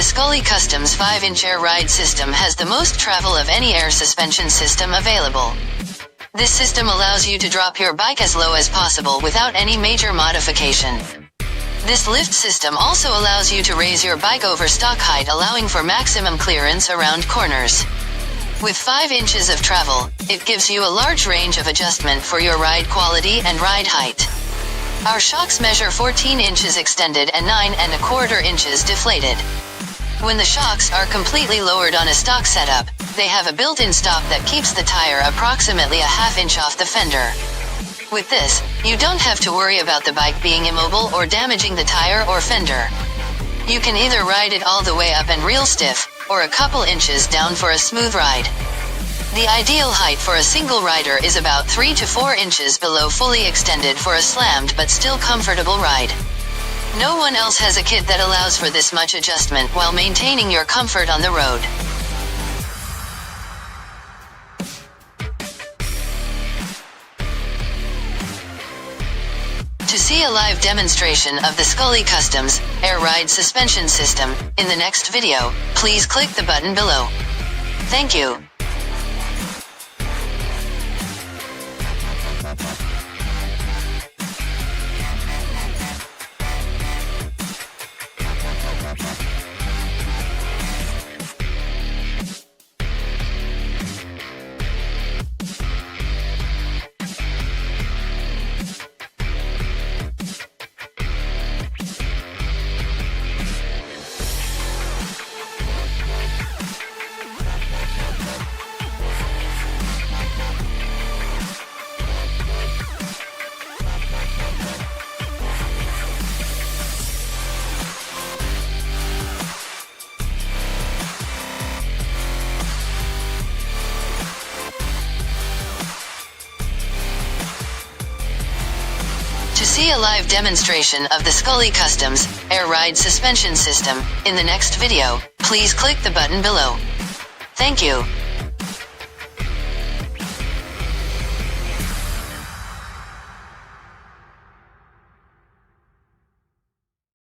Skully Customs 5-inch air ride system has the most travel of any air suspension system available. This system allows you to drop your bike as low as possible without any major modification. This lift system also allows you to raise your bike over stock height, allowing for maximum clearance around corners. With 5 inches of travel, it gives you a large range of adjustment for your ride quality and ride height. Our shocks measure 14 inches extended and 9¼ inches deflated. When the shocks are completely lowered on a stock setup, they have a built-in stop that keeps the tire approximately a ½ inch off the fender. With this, you don't have to worry about the bike being immobile or damaging the tire or fender. You can either ride it all the way up and real stiff, or a couple inches down for a smooth ride. The ideal height for a single rider is about 3 to 4 inches below fully extended for a slammed but still comfortable ride. No one else has a kit that allows for this much adjustment while maintaining your comfort on the road. To see a live demonstration of the Skully Customs Air Ride Suspension System in the next video, please click the button below. Thank you. To see a live demonstration of the Skully Customs Air Ride Suspension System in the next video, please click the button below. Thank you.